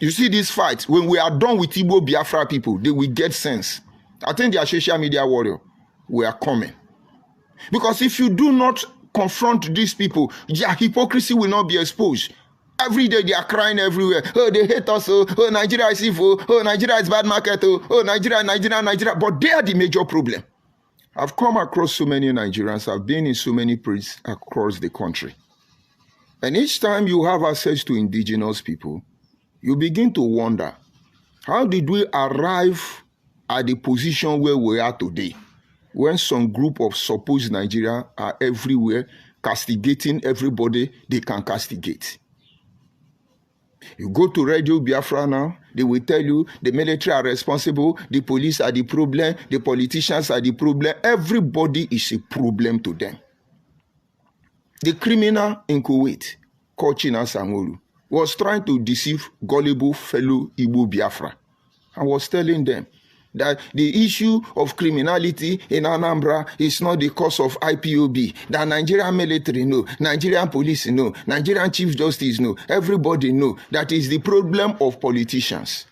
You see this fight, when we are done with Igbo Biafra people, they will get sense. I think they are social media warrior. We are coming. Because if you do not confront these people, their hypocrisy will not be exposed. Every day they are crying everywhere. Oh, they hate us. Oh, Nigeria is evil. Oh, Nigeria is bad market. Oh, Nigeria. But they are the major problem. I've come across so many Nigerians. I've been in so many places across the country. And each time you have access to indigenous people, you begin to wonder, how did we arrive at the position where we are today, when some group of supposed Nigeria are everywhere castigating everybody they can castigate? You go to Radio Biafra now, they will tell you the military are responsible, the police are the problem, the politicians are the problem. Everybody is a problem to them. The criminal in Kuwait, called China Samolu, was trying to deceive gullible fellow Igbo Biafra and was telling them that the issue of criminality in Anambra is not the cause of IPOB, that Nigerian military know, Nigerian police know, Nigerian chief justice know, everybody know that is the problem of politicians.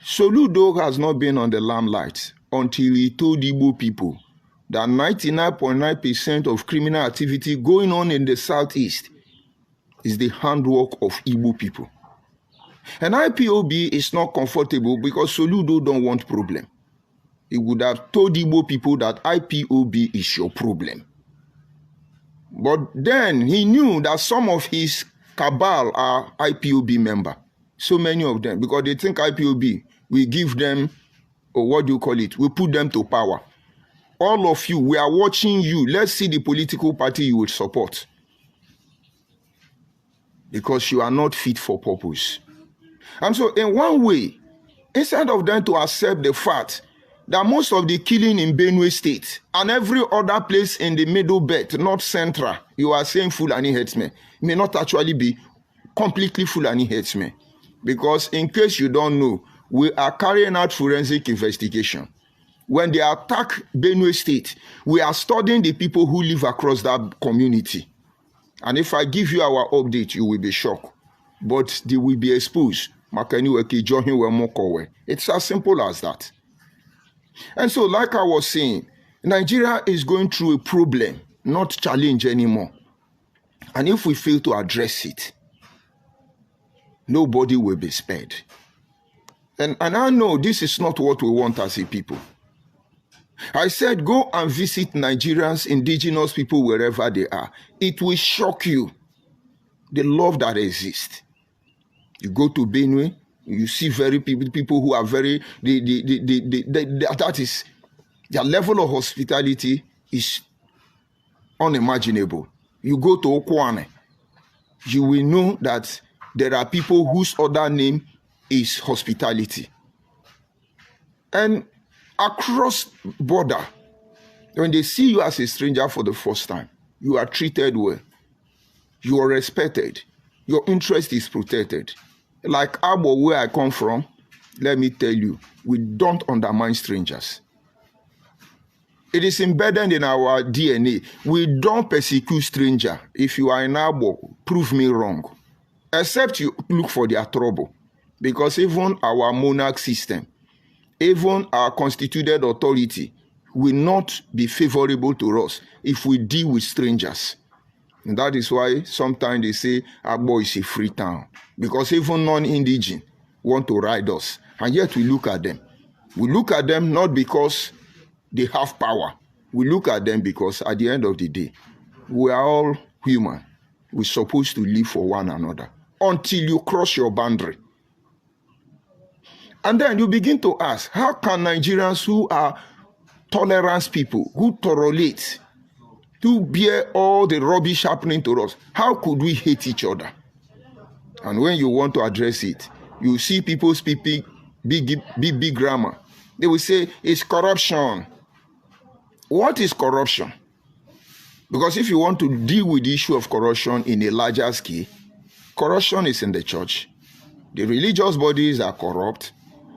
Soludo has not been on the limelight until he told Igbo people that 99.9% of criminal activity going on in the southeast is the handwork of Igbo people. And IPOB is not comfortable because Soludo don't want problem. He would have told Igbo people that IPOB is your problem. But then he knew that some of his cabal are IPOB member. So many of them, because they think IPOB, we give them, or what do you call it, we put them to power. All of you, we are watching you. Let's see the political party you would support. Because you are not fit for purpose. And so in one way, instead of them to accept the fact that most of the killing in Benue State and every other place in the middle belt, not central, you are saying Fulani herdsmen, may not actually be completely Fulani herdsmen. Because in case you don't know, we are carrying out forensic investigation. When they attack Benue State, we are studying the people who live across that community. And if I give you our update, you will be shocked. But they will be exposed. It's as simple as that. And so, like I was saying, Nigeria is going through a problem, not challenge anymore. And if we fail to address it, nobody will be spared. And I know this is not what we want as a people. I said, go and visit Nigerians, indigenous people, wherever they are. It will shock you, the love that exists. You go to Benue, you see people who are very, that is, their level of hospitality is unimaginable. You go to Okwane, you will know that there are people whose other name is hospitality. And across border, when they see you as a stranger for the first time, you are treated well. You are respected. Your interest is protected. Like Igbo, where I come from, let me tell you, we don't undermine strangers. It is embedded in our DNA. We don't persecute strangers. If you are in Igbo, prove me wrong. Except you look for their trouble. Because even our monarch system, even our constituted authority will not be favorable to us if we deal with strangers. And that is why sometimes they say Igbo is a free town. Because even non-indigenous want to ride us. And yet we look at them. We look at them not because they have power. We look at them because at the end of the day, we are all human. We're supposed to live for one another. Until you cross your boundary. And then you begin to ask, how can Nigerians who are tolerance people, who tolerate, to bear all the rubbish happening to us, how could we hate each other? And when you want to address it, you see people speaking big grammar. They will say, it's corruption. What is corruption? Because if you want to deal with the issue of corruption in a larger scale, corruption is in the church. The religious bodies are corrupt.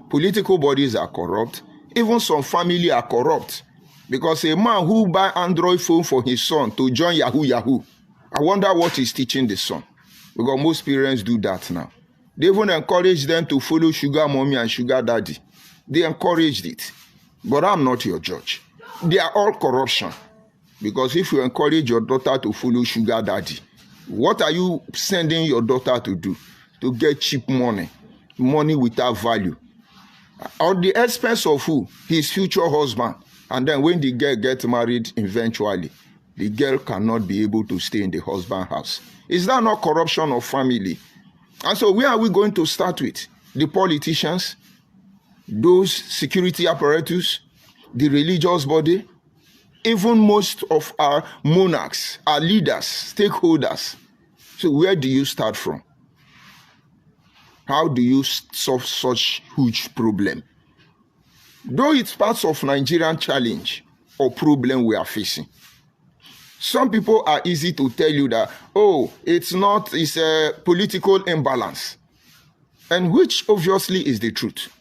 Political bodies are corrupt. Even some family are corrupt. Because a man who buy Android phone for his son to join Yahoo, I wonder what he's teaching the son. Because most parents do that now. They even encourage them to follow sugar mommy and sugar daddy. They encouraged it. But I'm not your judge. They are all corruption. Because if you encourage your daughter to follow sugar daddy, what are you sending your daughter to do? To get cheap money. Money without value. At the expense of who? His future husband. And then when the girl gets married eventually, the girl cannot be able to stay in the husband's house. Is that not corruption of family? And so where are we going to start with? The politicians, those security apparatus, the religious body, even most of our monarchs, our leaders, stakeholders. So where do you start from? How do you solve such huge problem? Though it's part of Nigerian challenge or problem we are facing. Some people are easy to tell you that, oh, it's a political imbalance. And which obviously is the truth.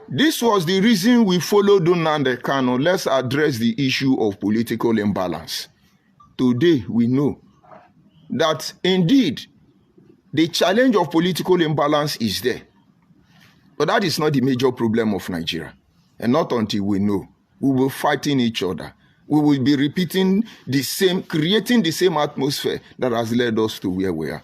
This was the reason we followed Nnamdi Kanu. Let's address the issue of political imbalance. Today, we know that indeed, the challenge of political imbalance is there. But that is not the major problem of Nigeria. And not until we know. We will fighting each other. We will be repeating creating the same atmosphere that has led us to where we are.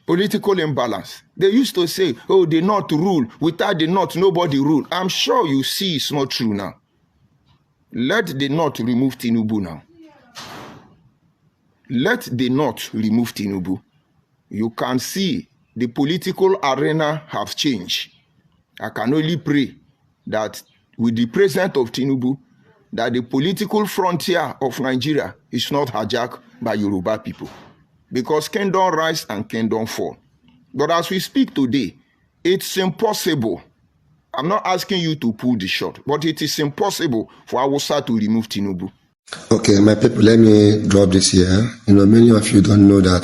Political imbalance. They used to say, oh, the North rule. Without the North, nobody rule. I'm sure you see it's not true now. Let the North remove Tinubu now. Let the North remove Tinubu. You can see the political arena have changed. I can only pray that with the presence of Tinubu, that the political frontier of Nigeria is not hijacked by Yoruba people. Because kingdom rise and kingdom fall. But as we speak today, it's impossible. I'm not asking you to pull the shot, but it is impossible for Hausa to remove Tinubu. Okay, my people, let me drop this here. Many of you don't know that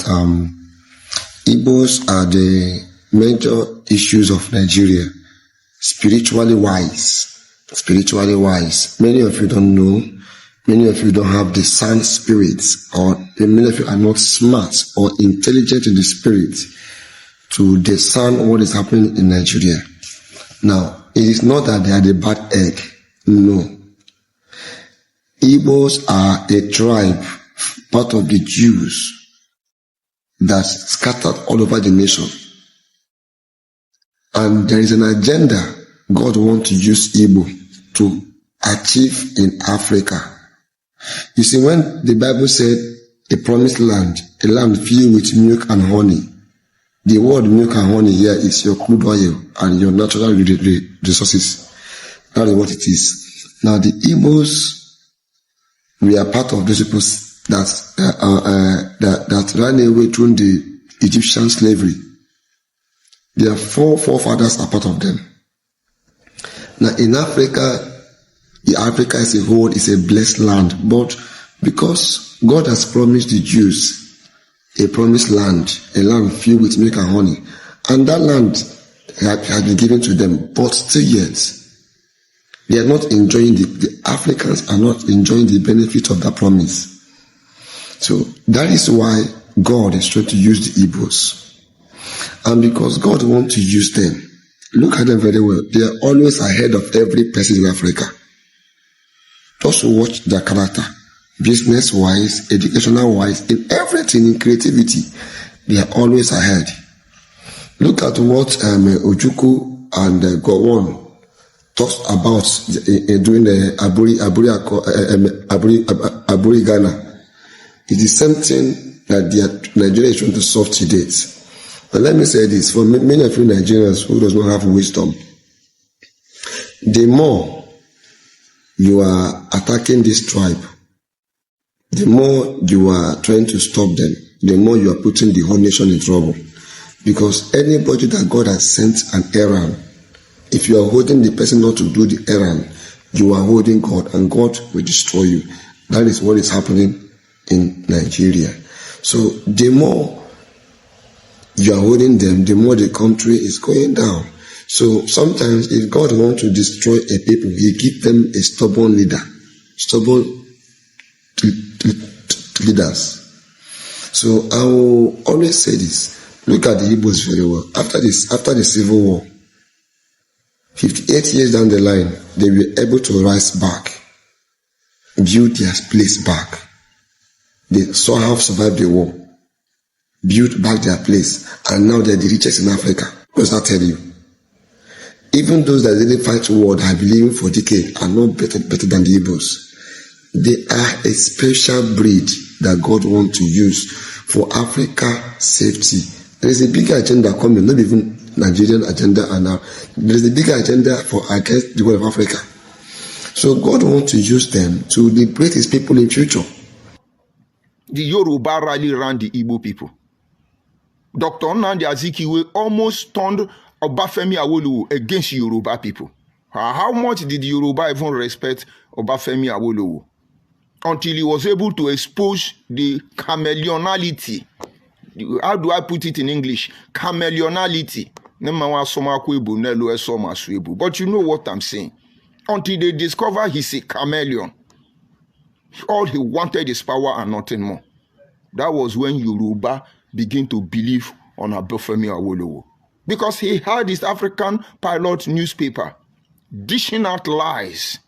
Igbos are the major issues of Nigeria, spiritually wise. Spiritually wise. Many of you don't know. Many of you don't have the sound spirits, or many of you are not smart or intelligent in the spirit to discern what is happening in Nigeria. Now, it is not that they are the bad egg. No. Igbos are a tribe, part of the Jews, that scattered all over the nation. And there is an agenda God wants to use Igbo to achieve in Africa. You see, when the Bible said a promised land, a land filled with milk and honey, the word milk and honey here is your crude oil and your natural resources. That is what it is. Now, the Igbos, we are part of those people that ran away during the Egyptian slavery. Their forefathers are part of them. Now, in Africa as a whole is a blessed land, but because God has promised the Jews a promised land, a land filled with milk and honey, and that land has been given to them, but still yet, they are not enjoying the Africans are not enjoying the benefit of that promise. So that is why God is trying to use the Igbos. And because God wants to use them, look at them very well. They are always ahead of every person in Africa. Just watch their character, business-wise, educational-wise, in everything, in creativity, they are always ahead. Look at what Ojukwu and Gowon talks about during the Aburi Ghana. It is something that Nigeria is trying to solve to date. But let me say this, for many of you Nigerians who does not have wisdom, the more you are attacking this tribe, the more you are trying to stop them, the more you are putting the whole nation in trouble. Because anybody that God has sent an errand, if you are holding the person not to do the errand, you are holding God, and God will destroy you. That is what is happening in Nigeria. So the more you are holding them, the more the country is going down. So sometimes if God wants to destroy a people, he gives them a stubborn leader, stubborn leaders. So I will always say this. Look at the Igbos very well. After the Civil War, 58 years down the line, they were able to rise back, build their place back. They somehow survived the war, built back their place, and now they're the richest in Africa. What does that tell you? Even those that didn't fight war that have been living for decades are not better than the Igbos. They are a special breed that God wants to use for Africa safety. There is a bigger agenda coming, not even Nigerian agenda, and now there is a bigger agenda for against the world of Africa. So God wants to use them to liberate his people in future. The Yoruba rally ran the Igbo people. Dr. Nnamdi Azikiwe almost turned Obafemi Awolowo against Yoruba people. How much did Yoruba even respect Obafemi Awolowo? Until he was able to expose the chameleonality. How do I put it in English? Chameleonality. But you know what I'm saying. Until they discover he's a chameleon. All he wanted is power and nothing more. That was when Yoruba began to believe on Obafemi Awolowo. Because he had his African Pilot newspaper dishing out lies.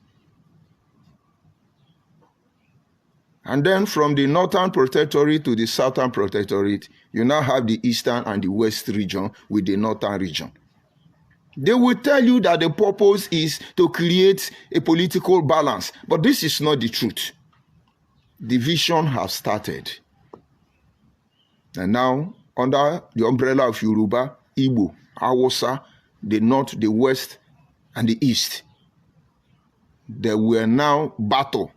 And then from the Northern Protectorate to the Southern Protectorate, you now have the Eastern and the West region with the Northern region. They will tell you that the purpose is to create a political balance. But this is not the truth. Division has started. And now, under the umbrella of Yoruba, Igbo, Hausa, the North, the West, and the East, there will now battle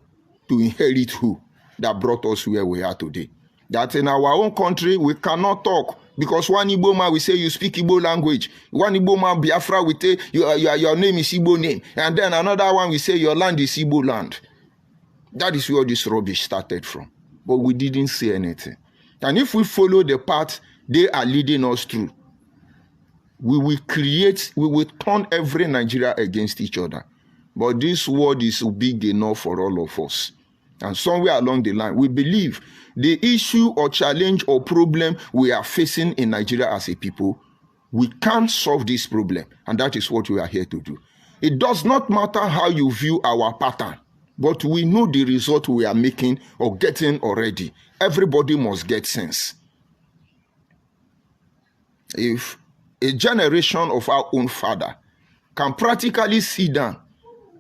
to inherit who that brought us where we are today. That in our own country, we cannot talk. Because one Igbo man will say you speak Igbo language. One Igbo man, Biafra, will say your name is Igbo name. And then another one will say your land is Igbo land. That is where this rubbish started from. But we didn't say anything. And if we follow the path they are leading us through, we will turn every Nigeria against each other. But this word is big enough for all of us. And somewhere along the line, we believe the issue or challenge or problem we are facing in Nigeria as a people, we can't solve this problem. And that is what we are here to do. It does not matter how you view our pattern, but we know the result we are making or getting already. Everybody must get sense. If a generation of our own father can practically sit down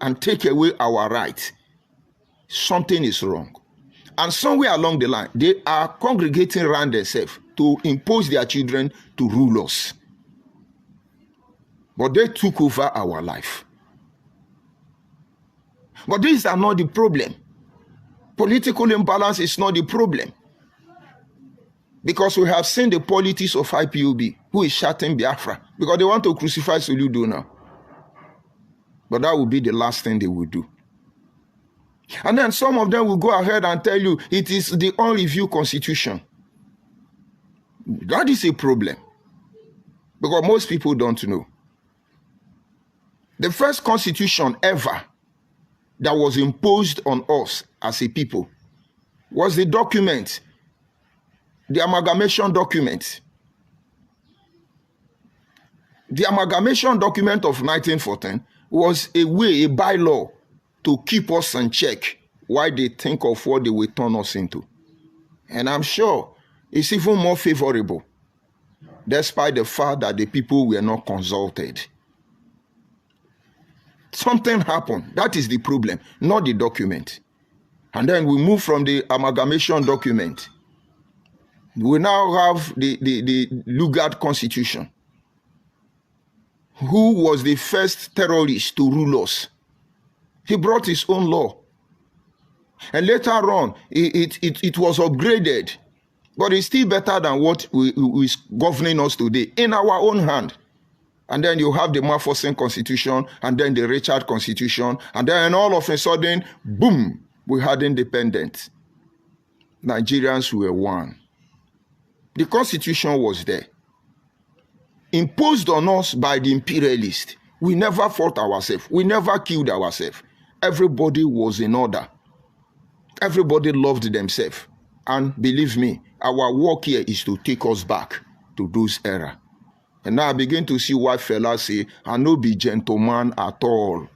and take away our rights, something is wrong. And somewhere along the line, they are congregating around themselves to impose their children to rule us. But they took over our life. But these are not the problem. Political imbalance is not the problem. Because we have seen the politics of IPOB, who is shouting Biafra, because they want to crucify Soludo now. But that will be the last thing they will do. And then some of them will go ahead and tell you it is the unreviewed constitution. That is a problem. Because most people don't know. The first constitution ever that was imposed on us as a people was the document, the amalgamation document. The amalgamation document of 1914 was a way, a bylaw, to keep us in check while they think of what they will turn us into. And I'm sure it's even more favorable, despite the fact that the people were not consulted. Something happened. That is the problem, not the document. And then we move from the amalgamation document. We now have the Lugard Constitution. Who was the first terrorist to rule us? He brought his own law. And later on, it was upgraded. But it's still better than what is governing us today, in our own hand. And then you have the Mafosen Constitution, and then the Richard Constitution, and then all of a sudden, boom, we had independence. Nigerians were one. The Constitution was there. Imposed on us by the imperialists. We never fought ourselves. We never killed ourselves. Everybody was in order. Everybody loved themselves. And believe me, our work here is to take us back to those era. And now I begin to see why fellas say, I no be gentleman at all.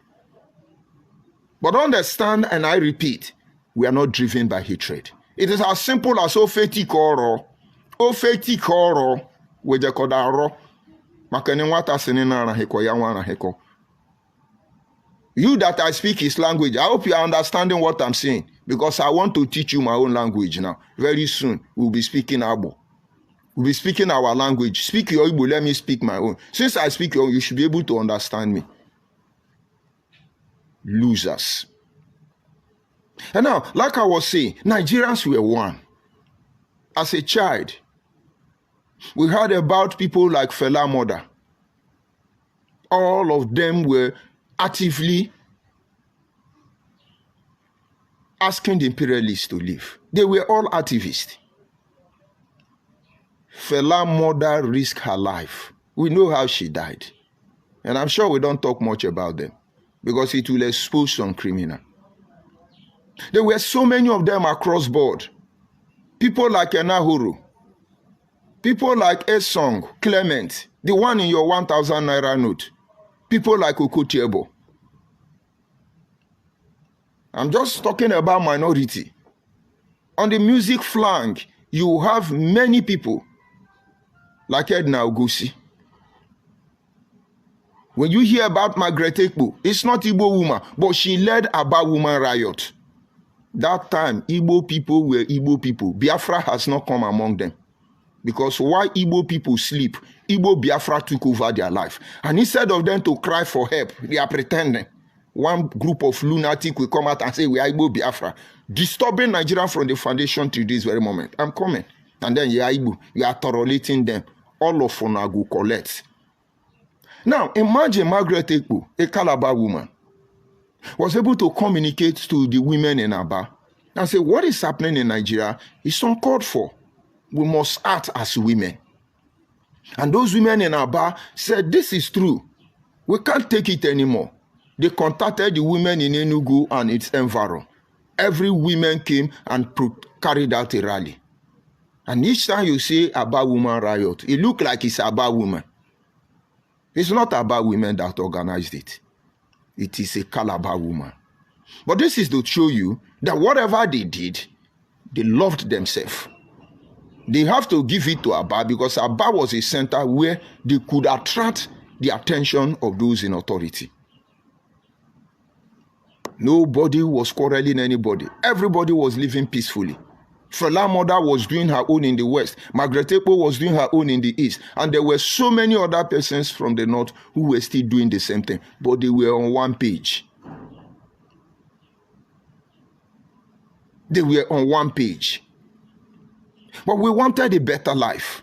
But understand, and I repeat, we are not driven by hatred. It is as simple as ofeti koro, wejekodaro, makene wata senena na heko yawa na heko. You that I speak his language, I hope you are understanding what I'm saying, because I want to teach you my own language now. Very soon, we'll be speaking Igbo. We'll be speaking our language. Speak your Igbo, let me speak my own. Since I speak your own, you should be able to understand me. Losers. And now, like I was saying, Nigerians were one. As a child, we heard about people like Fela Mother. All of them were actively asking the imperialists to leave. They were all activists. Fela Mother risked her life. We know how she died. And I'm sure we don't talk much about them because it will expose some criminal. There were so many of them across board. People like Enahuru. People like Esong, Clement, the one in your 1,000 naira note. People like Okotiebo. I'm just talking about minority. On the music flank, you have many people like Edna Ogosi. When you hear about Margaret Ekpo, it's not Igbo woman, but she led Aba woman riot. That time, Igbo people were Igbo people. Biafra has not come among them. Because while Igbo people sleep, Igbo Biafra took over their life. And instead of them to cry for help, they are pretending. One group of lunatics will come out and say, we are Igbo Biafra. Disturbing Nigeria from the foundation to this very moment. I'm coming. And then you are Igbo. You are tolerating them. All of them will collect. Now, imagine Margaret Ekpo, a Calabar woman, was able to communicate to the women in Aba and say, what is happening in Nigeria is uncalled for. We must act as women. And those women in Aba said, this is true. We can't take it anymore. They contacted the women in Enugu and its environment. Every woman came and carried out a rally. And each time you say Aba woman riot, it looks like it's Aba woman. It's not Aba women that organized it. It is a Calabar woman. But this is to show you that whatever they did, they loved themselves. They have to give it to Aba because Aba was a center where they could attract the attention of those in authority. Nobody was quarreling anybody. Everybody was living peacefully. Fela Mother was doing her own in the west. Margaret Ekpo was doing her own in the east. And there were so many other persons from the north who were still doing the same thing. But they were on one page. They were on one page. But we wanted a better life.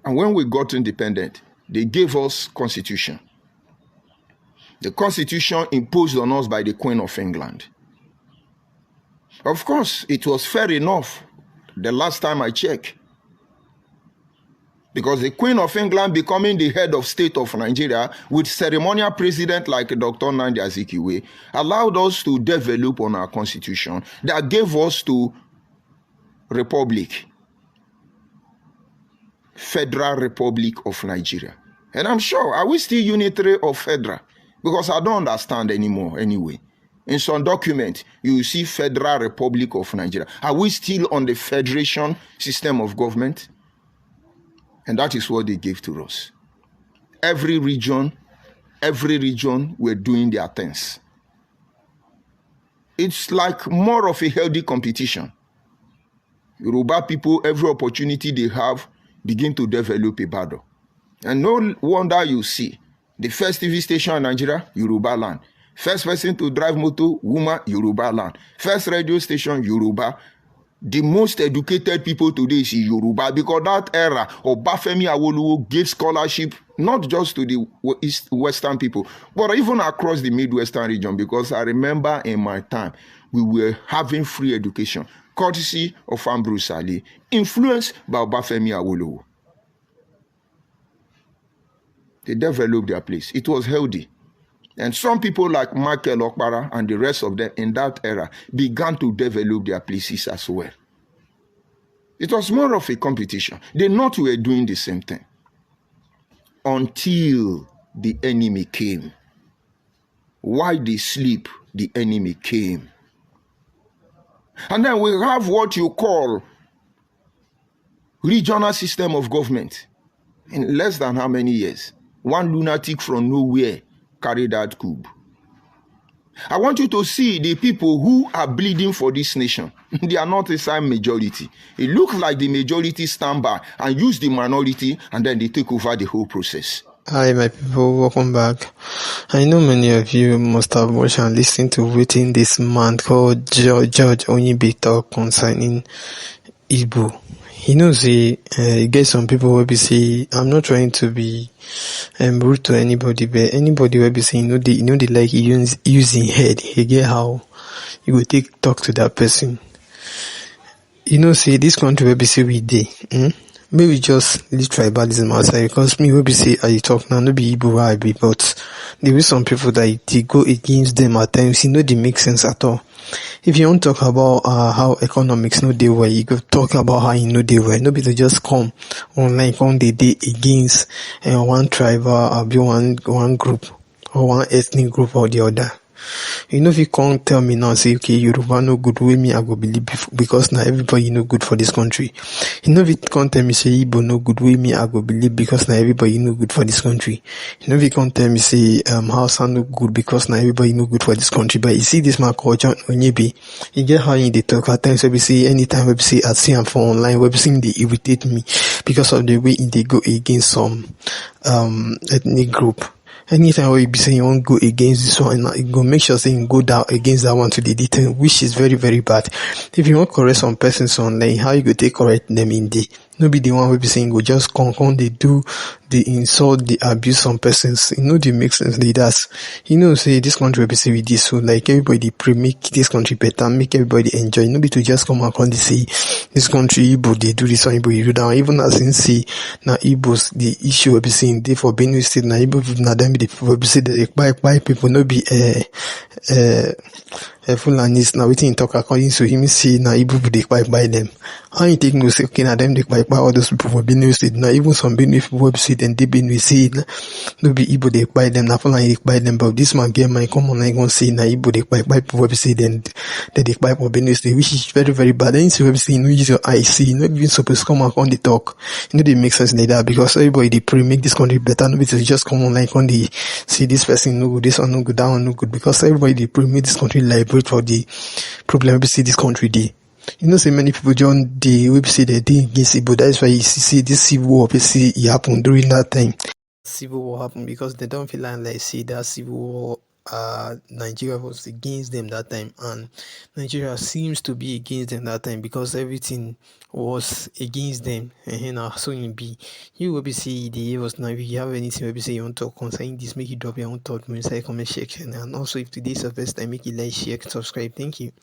And when we got independent, they gave us constitution. The constitution imposed on us by the Queen of England. Of course, it was fair enough the last time I checked. Because the Queen of England becoming the head of state of Nigeria with ceremonial president like Dr. Nnamdi Azikiwe allowed us to develop on our constitution that gave us to Republic. Federal Republic of Nigeria. And I'm sure, are we still unitary or federal? Because I don't understand anymore anyway. In some document, you see Federal Republic of Nigeria. Are we still on the federation system of government? And that is what they gave to us. Every region were doing their things. It's like more of a healthy competition. Yoruba people, every opportunity they have, begin to develop a battle. And no wonder you see the first TV station in Nigeria, Yoruba land. First person to drive motor, woman, Yoruba land. First radio station, Yoruba. The most educated people today is Yoruba because that era of Obafemi Awolowo gave scholarship not just to the Western people, but even across the Midwestern region, because I remember in my time, we were having free education, courtesy of Ambrose Ali, influenced by Obafemi Awolowo. They developed their place. It was healthy. And some people like Michael Okpara and the rest of them in that era began to develop their places as well. It was more of a competition. The North were doing the same thing until the enemy came. While they sleep, the enemy came. And then we have what you call regional system of government. In less than how many years? One lunatic from nowhere carried that coup. I want you to see the people who are bleeding for this nation. They are not a silent majority. It looks like the majority stand by and use the minority, and then they take over the whole process. Hi my people, welcome back. I know many of you must have watched and listened to waiting this man called George Onyibe talk concerning Igbo. You know, see, get some people will be say, I'm not trying to be rude to anybody, but anybody will be saying, they like using head. You get how you go talk to that person. You know, see, this country will be say we dey. Maybe just leave tribalism outside, because me will be say, I talk now, no be Igbo where I be, but there be some people that they go against them at times, they make sense at all. If you want to talk about how economics no dey well, you go talk about how you know dey well. Nobody to just come online, come they dey against one tribe or be one group or one ethnic group or the other. You know, if you can't tell me now, say, okay, Yoruba no good, way me, I go believe because now everybody no good for this country. You know, if you can't tell me, say, Igbo no good, way me, I go believe because now everybody no good for this country. You know, if you can't tell me, say, Hausa no good because now everybody no good for this country. But you see this man called John Onyebi, you get how in the talk at times, we say, anytime we say, I see him for online, we see they irritate me because of the way they go against some, ethnic group. Anytime we be saying you won't go against this one, you go make sure saying you go down against that one to the detail, which is very, very bad. If you want to correct some persons online, how you go take correct them in the no be the one we be saying go just come they do the insult, the abuse some persons. They make sense like that. Say this country will be say with this, so like everybody pray make this country better, make everybody enjoy. No be to just come and come they say this country Igbo they do this one, Igbo you do that. Even as in see now Igbos the issue will be saying they for Benue State now Igbo now them be the people will be say the buy people no be Fulanis now waiting talk according to him see now Igbo they buy them. How you take no say okay now them they buy all those people for Benue State now even some Benue people will be say then they Benue State no be Igbo they buy them now Fulani they buy them, but this man get my come on I gonna say now Igbo they buy people will be say then they buy for Benue State, which is very, very bad. Then you will be saying no use your eye see, not even supposed to come and on the talk. They make sense like that because everybody they pray make this country better. Nobody to just come online on the see this person no good, this one no good, that one no good, because everybody they pray make this country liberate for the problem we see this country dey. Say many people join the website they dey against Igbo. That's why you see this civil war see it happen during that time. Civil war happen because they don't feel like see that civil war Nigeria was against them that time, and Nigeria seems to be against them that time because everything was against them. And so in be you will be see the was now if you have anything will be say you want to talk concerning this, make it drop your own thought inside comment section. And also if today's the first time, make it like, share, subscribe. Thank you.